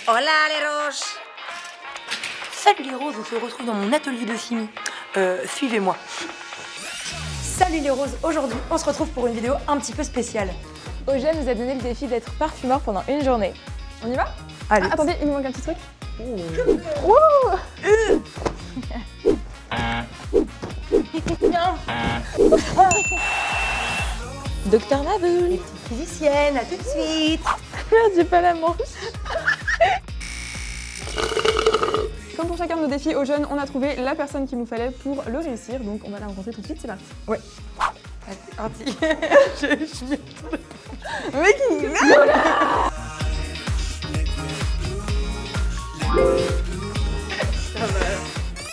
Hola les roses. Salut les roses, on se retrouve dans mon atelier de chimie. Suivez-moi. Salut les roses, aujourd'hui on se retrouve pour une vidéo un petit peu spéciale. Eugène nous a donné le défi d'être parfumeur pendant une journée. On y va? Allez. Ah, attendez, il me manque un petit truc. Bien. Docteur Nabul. Les petites physiciennes, à tout de suite. Merde, j'ai pas la manche. Comme pour chacun de nos défis, Eugène, on a trouvé la personne qu'il nous fallait pour le réussir. Donc on va la rencontrer tout de suite, c'est parti. Ouais. C'est parti. je m'y attendais. Mec,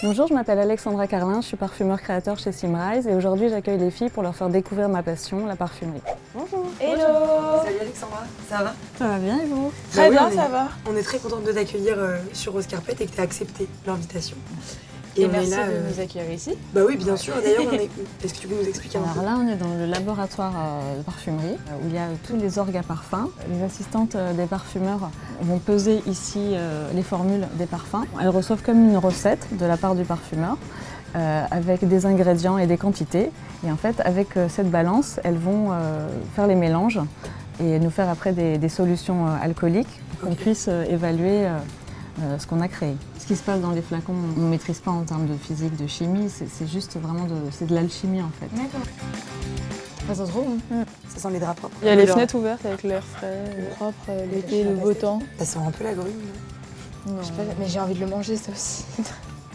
Bonjour, je m'appelle Alexandra Carlin, je suis parfumeur créateur chez Simrise et aujourd'hui j'accueille les filles pour leur faire découvrir ma passion, la parfumerie. Bonjour. Hello. Salut Alexandra, ça va? Ça va bien et vous? Très bien, ça va. On est très contente de t'accueillir sur Rose Carpet et que tu aies accepté l'invitation. Et on est merci là, de nous accueillir ici. Bah oui, bien sûr. D'ailleurs, est-ce que tu peux nous expliquer un peu? Alors là, on est dans le laboratoire de parfumerie où il y a tous les orgues à parfum. Les assistantes des parfumeurs vont peser ici les formules des parfums. Elles reçoivent comme une recette de la part du parfumeur avec des ingrédients et des quantités. Et en fait, avec cette balance, elles vont faire les mélanges et nous faire après des solutions alcooliques pour qu'on puisse évaluer ce qu'on a créé. Ce qui se passe dans les flacons, on ne maîtrise pas en termes de physique, de chimie, c'est juste vraiment de l'alchimie en fait. D'accord. Ça sent trop bon. Ça sent les draps propres. Il y a les fenêtres ouvertes avec l'air frais, propre, l'été, le beau temps. Ça sent un peu la grume. Non. Je sais pas, mais j'ai envie de le manger ça aussi.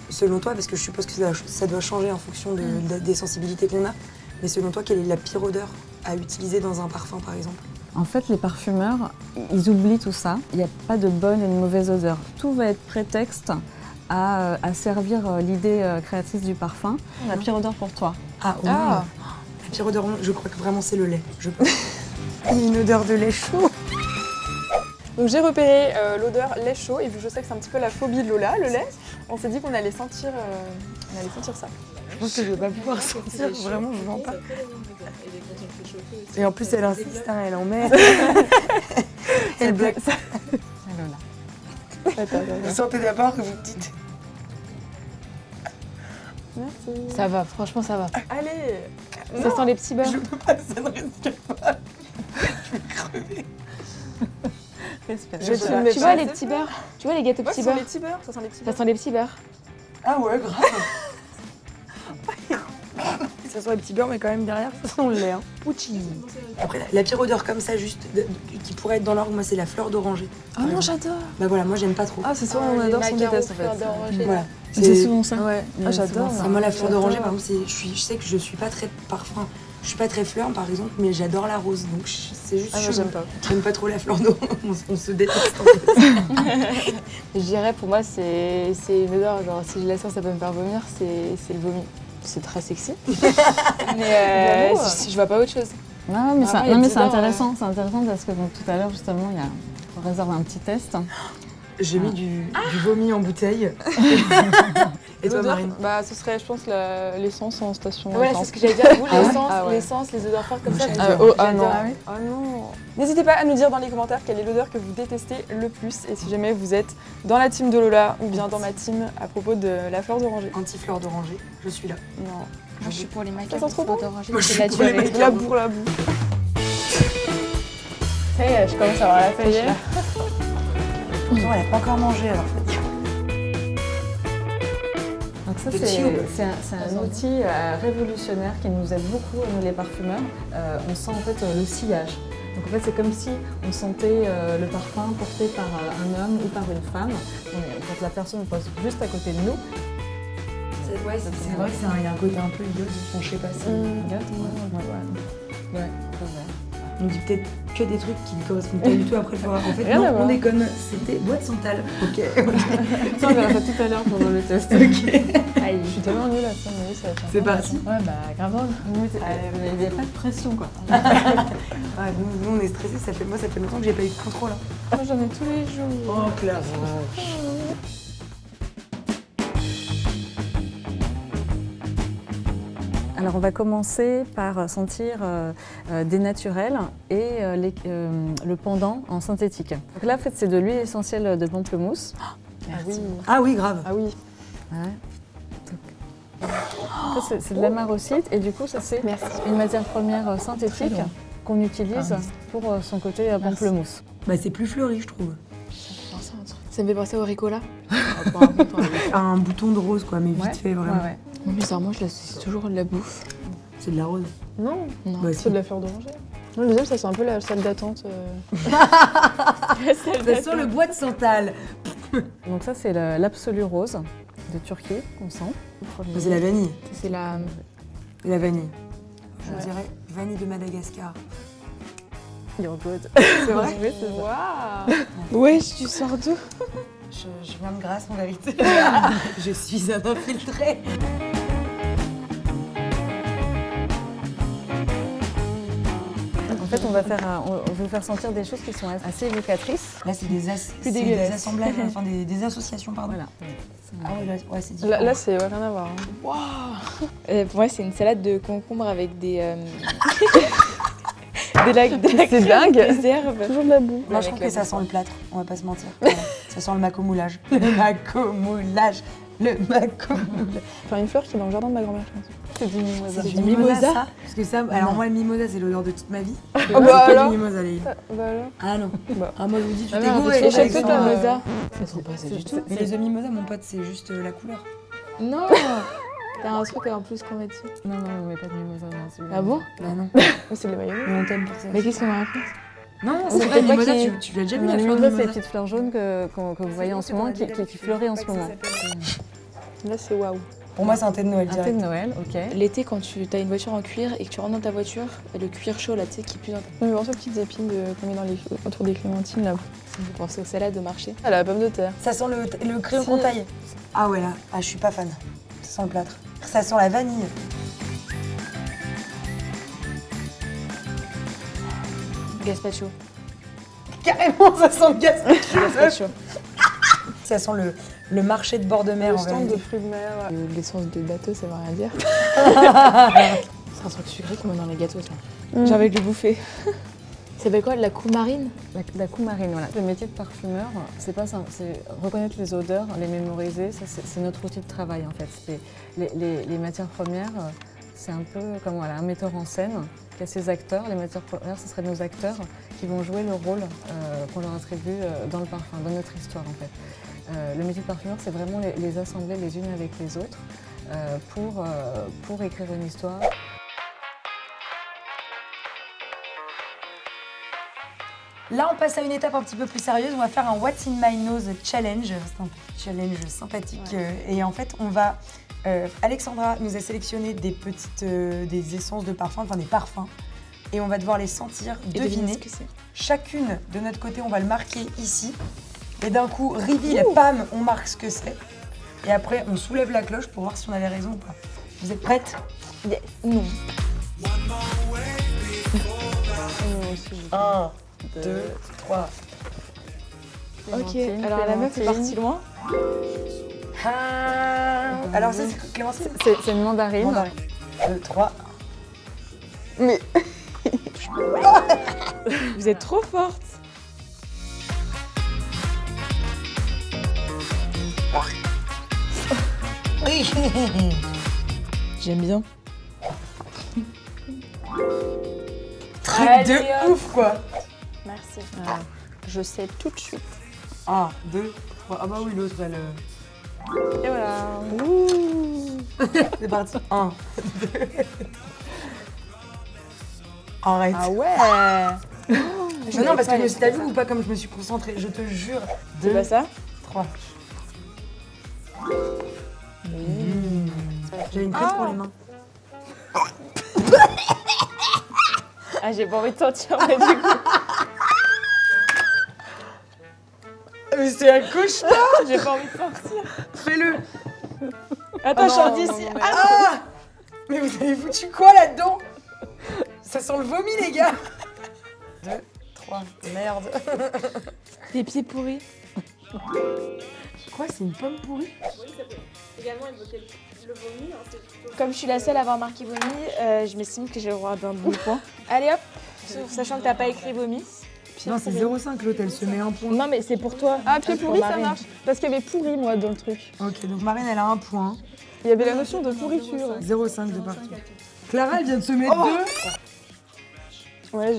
Selon toi, parce que je suppose que ça doit changer en fonction des sensibilités qu'on a, mais selon toi, quelle est la pire odeur à utiliser dans un parfum par exemple? En fait, les parfumeurs, ils oublient tout ça. Il n'y a pas de bonne et de mauvaise odeur. Tout va être prétexte à servir l'idée créatrice du parfum. La pire odeur pour toi. Ah, oh. La pire odeur, je crois que vraiment c'est le lait. Il y a une odeur de lait chaud. Donc j'ai repéré l'odeur lait chaud et vu que je sais que c'est un petit peu la phobie de Lola, le lait, on s'est dit qu'on allait sentir ça. Je pense que je vais pas pouvoir sentir, vraiment je vends pas. Et en plus elle insiste, hein, elle en met. Elle bloque ça. Vous sentez d'abord que vous dites. Merci. Ça va, franchement ça va. Allez. Ça sent les petits beurres. Je peux pas, ça ne risque pas. Je vais crever. Respire. Tu vois les petits beurres? Tu vois les gâteaux petits beurres? Ça sent les petits beurres. Ça sent les petits beurres. Ah ouais, grave. Ça sent les petits beurres, mais quand même derrière, ça sent le lait. Hein. Pouchi. Après, la pire odeur comme ça, juste, qui pourrait être dans l'orgue, moi, c'est la fleur d'oranger. Oh non, j'adore. Bah voilà, moi, j'aime pas trop. Ah, c'est soit on adore, soit on déteste en fait. Voilà. C'est souvent ça. Ouais. Ah, Ah, j'adore. Ah, moi, la fleur d'oranger, par exemple, je sais que je suis pas très parfum. Je suis pas très fleur, par exemple, mais j'adore la rose. Donc, c'est juste. Ah, moi, j'aime pas. J'aime pas trop la fleur d'oranger. On se déteste en fait. Je dirais pour moi c'est une odeur, genre si je la sens ça peut me faire vomir, c'est le vomi. C'est très sexy. Mais je vois pas autre chose. Ah, mais Vraiment, non, mais c'est bizarre, intéressant, c'est intéressant parce que donc, tout à l'heure justement, on réserve un petit test. J'ai mis du vomi en bouteille. Et toi, Marine? Bah, ce serait, je pense, l'essence en station. Voilà, c'est essence. ce que j'allais dire. Vous, Ah ouais l'essence, Ah ouais. l'essence, les odeurs fortes comme ça. J'adore. Ah non. J'adore. Ah non. N'hésitez pas à nous dire dans les commentaires quelle est l'odeur que vous détestez le plus et si jamais vous êtes dans la team de Lola ou bien dans ma team à propos de la fleur d'oranger. Anti-fleur d'oranger, je suis là. Non. Moi, je suis pour les Ça macaques sent trop bon. d'oranger, Moi, je c'est suis pour les naturel. macaques. La bourre, la boue. Ça y est, je commence à avoir la pêche là. Non, elle a pas encore mangé alors. Donc ça, Des c'est tubes. un outil révolutionnaire qui nous aide beaucoup, nous les parfumeurs. On sent en fait le sillage. Donc en fait, c'est comme si on sentait le parfum porté par un homme ou par une femme. Quand la personne passe juste à côté de nous. C'est vrai qu'il y a un côté un peu idiot. Je sais pas si. Ouais. On dit peut-être que des trucs qui ne correspondent pas du tout après le voir. En fait, Rien à non, voir. on déconne. C'était boîte Santal. Ok. Ça, on verra ça tout à l'heure pendant le test. Aïe, je suis tellement nulle à ça, mais oui, ça va être C'est parti. Ouais, bah grave. Il n'y a pas de pression quoi. Ah, nous, on est stressés. Ça fait longtemps que j'ai pas eu de contrôle. Hein. Moi, j'en ai tous les jours. Oh, classe. Alors on va commencer par sentir des naturels et le pendant en synthétique. Donc là en fait c'est de l'huile essentielle de pamplemousse. Ah oui, grave. Ah oui. Ouais. Ça, c'est de la marocite et du coup ça c'est Merci. une matière première synthétique qu'on utilise pour son côté pamplemousse. Bah c'est plus fleuri, je trouve. Ça me fait penser au Ricola. Un bouton de rose, quoi, mais vite fait, vraiment. Ouais. Non, bizarrement, je l'associe toujours à de la bouffe. C'est de la rose. Non, non. Bah, C'est de la fleur d'oranger. Non, le deuxième, ça sent un peu la salle d'attente. Ça sent le bois de santal. Donc ça c'est l'absolu rose de Turquie qu'on sent. C'est la vanille. C'est la... La vanille. Je dirais vanille de Madagascar. You're good. C'est vrai? Oui, c'est ça. Waouh. Ouais, tu sors d'où? Je viens de Grasse, en vérité. Je suis un infiltré. En fait, on va vous faire sentir des choses qui sont assez évocatrices. Là, c'est des assemblages, enfin des associations, pardon. Voilà. Ah ouais, là, ouais, c'est différent. Là, c'est rien à voir. Pour moi, c'est une salade de concombre avec des... C'est dingue. Des herbes. Toujours de la boue. Moi, je trouve que ça sent le plâtre, on va pas se mentir. Ça sent le macomoulage. Le macomoulage. Le macomoulage. Enfin, une fleur qui est dans le jardin de ma grand-mère, je pense. C'est du mimosa. C'est du mimosa, ça? Parce que ça, alors moi, le mimosa, c'est l'odeur de toute ma vie. bah C'est pas alors du mimosa, les gars. Bah alors. Ah non. Bah. Ah, moi, je vous dis, tu Ah t'es merde, gouré. tu achètes Alexandre. tout un mimosa. Ça sent pas ça du tout. Mais les œufs mimosa, mon pote, c'est juste la couleur. Non. T'as un truc en plus qu'on met dessus. Non, on met pas de mimosa dans celui-là. Ah bon? Bah non. Mais c'est de la mayonnaise. Mais on t'aime pour ça. Mais qu'est-ce qu'on m'a raconté? Non, c'est c'est pas pas le pas mimosa, qui- tu l'as déjà vu Le la fleur de mimosa, c'est les mimosa? petites fleurs jaunes que vous voyez en ce moment, qui fleurissent en ce moment. Là, c'est waouh. Pour moi, c'est un thé de Noël Un thé de direct. Noël, ok. L'été, quand tu as une voiture en cuir et que tu rentres dans ta voiture, et le cuir chaud là, tu sais, qui pue dans ta... Non, mais pense aux petites épines qu'on met autour des clémentines, là. Ça me fait penser aux salades au marché. Ah, la pomme de terre. Ça sent le crayon Si. qu'on taille. Ah ouais, là, je suis pas fan. Ça sent le plâtre. Ça sent la vanille. Gazpacho. Carrément, ça sent le gaz. Gazpacho. Ça sent le marché de bord de mer Le en stand vérité. de fruits de mer. L'essence de bateau, ça veut rien dire. C'est un truc sucré qu'on met dans les gâteaux, ça. J'ai envie de le bouffer. Ça s'appelle quoi? La coumarine? La coumarine, voilà. Le métier de parfumeur, c'est pas simple. C'est reconnaître les odeurs, les mémoriser. Ça, c'est notre outil de travail, en fait. Les matières premières, c'est un peu comme voilà, un metteur en scène qui a ses acteurs. Les matières premières, ce seraient nos acteurs qui vont jouer le rôle qu'on leur attribue dans le parfum, dans notre histoire, en fait. Le métier de parfumeur, c'est vraiment les assembler les unes avec les autres pour écrire une histoire. Là, on passe à une étape un petit peu plus sérieuse. On va faire un What's in my nose challenge. C'est un petit challenge sympathique. Et en fait, on va... Alexandra nous a sélectionné des essences de parfum, enfin des parfums. Et on va devoir les sentir, Et deviner. ce que c'est. Chacune de notre côté, on va le marquer ici. Et d'un coup, reveal, pam, on marque ce que c'est. Et après, on soulève la cloche pour voir si on avait raison ou pas. Vous êtes prêtes? Non. 1, 2, 3. Ok, alors la meuf est partie loin. Ah. Alors ça, c'est Clémentine? C'est une mandarine. Mandarine. 2, 3. Mais Vous êtes trop forte. Oui. J'aime bien. Truc Allez, de hop. ouf, quoi. merci. Je sais tout de suite. 1, 2, 3. Ah bah oui, l'autre, elle... Et voilà. C'est parti. 1, 2, 3. Arrête. Ah ouais. Mais non, parce que t'as vu ou pas comme je me suis concentrée? Je te jure. C'est 2, pas ça? 3. J'ai une crème pour les mains. Ah, j'ai pas envie de sentir, mais du coup. Mais c'est un cauchemar. J'ai pas envie de sortir. Fais-le. Attends, je sors d'ici. Ah. Mais vous avez foutu quoi là-dedans? Ça sent le vomi, les gars. 2, 3. Merde. Des pieds pourris. Quoi, c'est une pomme pourrie? Également évoquer le vomi. Hein, Comme je suis la seule à avoir marqué vomi, je m'estime que j'ai le droit d'un demi-point. Allez hop, sachant que t'as pas écrit vomi. Non, c'est 0,5 l'autre, elle se met un point. Non mais c'est pour toi. Ah, pied pour pourri, ça Marine. marche. Parce qu'il y avait pourri, moi, dans le truc. Ok, donc Marine, elle a un point. Il y avait la notion de pourriture. 0,5 de partout. Clara, elle vient de se mettre 2. Ouais,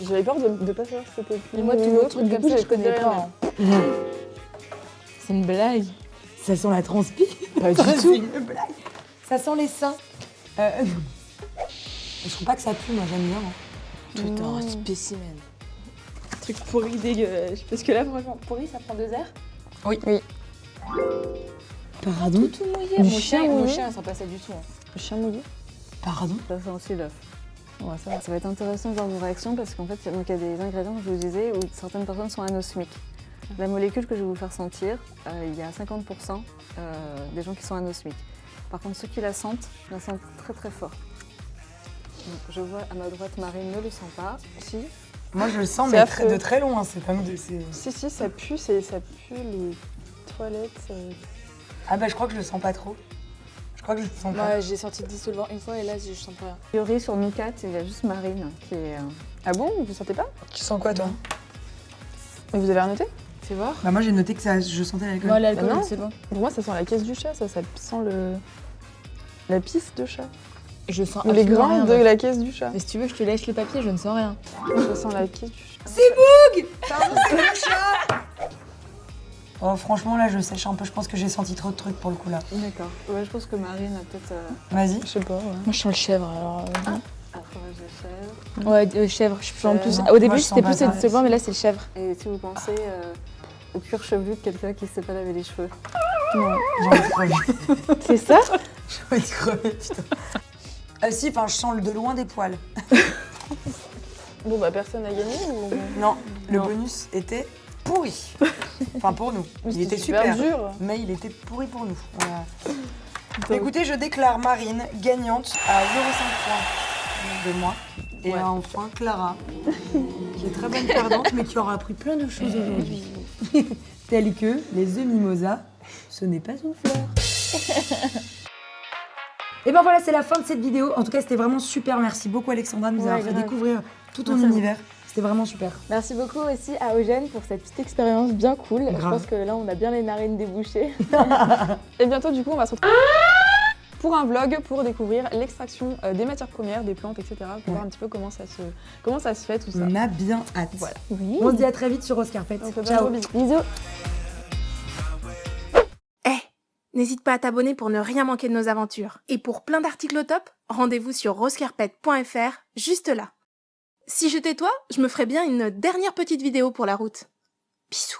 j'avais peur de pas savoir ce que c'était. Et moi, tous les trucs comme ça, je connais pas. C'est une blague. Ça sent la transpi. Pas du C'est tout. une blague. Ça sent les seins. Je trouve pas que ça pue, moi j'aime bien. Tout un spécimen. Truc pourri dégueulasse. Parce que là, franchement, pourri, ça prend 2 airs. Pardon. Tout mouillé. Du Mon chien chien, mon mouillé. chien, ça passe pas du tout. Le chien mouillé. Pardon. Ça sent aussi l'œuf. Ouais, ça va. Ça va être intéressant de voir vos réactions parce qu'en fait, il y a des ingrédients, je vous disais, où certaines personnes sont anosmiques. La molécule que je vais vous faire sentir, il y a 50% des gens qui sont anosmiques. Par contre, ceux qui la sentent très très fort. Donc, je vois à ma droite, Marine ne le sent pas. Si. Moi je le sens, C'est mais affreux. de très loin. C'est pas Si, ça pue, ça pue les toilettes. Ah bah je crois que je le sens pas trop. Je crois que je le sens pas. Moi, j'ai sorti le dissolvant une fois et là, je sens pas rien. A priori, sur nous quatre, il y a juste Marine qui est. Ah bon, vous sentez pas? Tu sens quoi toi? Et vous avez rien noté? Fais voir. Bah moi j'ai noté que je sentais l'alcool. Moi, l'alcool, Bah non. c'est bon. Pour moi, ça sent la caisse du chat, ça sent la pisse de chat. Je sens Ou les absolument grains rien. de la caisse du chat. Mais si tu veux, je te lèche le papier, je ne sens rien. Ça sent la caisse du chat. Pardon, c'est le chat. Oh franchement là je sèche un peu, je pense que j'ai senti trop de trucs pour le coup là. D'accord. Ouais, je pense que Marine a peut-être. Vas-y. Je sais pas, ouais. Moi, je sens le chèvre, alors... Fromage de chèvre. Ouais, chèvre. En plus, Non, au début, moi, je c'était sens plus pas le ça. dissolvant, mais là, c'est le chèvre. Et si vous pensez au cuir chevelu de quelqu'un qui ne sait pas laver les cheveux. J'ai envie de crever. C'est ça? J'ai envie de crever, putain. Si, enfin je sens de loin des poils. Bon, bah, personne n'a gagné ou... Non, le bonus était pourri. Enfin pour nous. Il était super super. dur. Mais il était pourri pour nous. Voilà. Écoutez, je déclare Marine gagnante à 0,5 points de moi. Et enfin Clara, qui est très bonne perdante, mais qui aura appris plein de choses aujourd'hui. Telles que les œufs mimosa, ce n'est pas une fleur. Et ben voilà, c'est la fin de cette vidéo. En tout cas, c'était vraiment super. Merci beaucoup Alexandra de nous avoir fait grave. découvrir tout ton Merci à vous. univers. C'était vraiment super. Merci beaucoup aussi à Eugène pour cette petite expérience bien cool. Je Grave. pense que là, on a bien les narines débouchées. Et bientôt, du coup, on va se retrouver pour un vlog pour découvrir l'extraction des matières premières, des plantes, etc. Pour voir un petit peu comment ça se fait, tout ça. On a bien hâte. Voilà. Oui. On se dit à très vite sur Rose Carpet. On fait plein de Ciao. gros bisous. Bisous. N'hésite pas à t'abonner pour ne rien manquer de nos aventures. Et pour plein d'articles au top, rendez-vous sur rosecarpet.fr, juste là. Si j'étais toi, je me ferais bien une dernière petite vidéo pour la route. Bisous.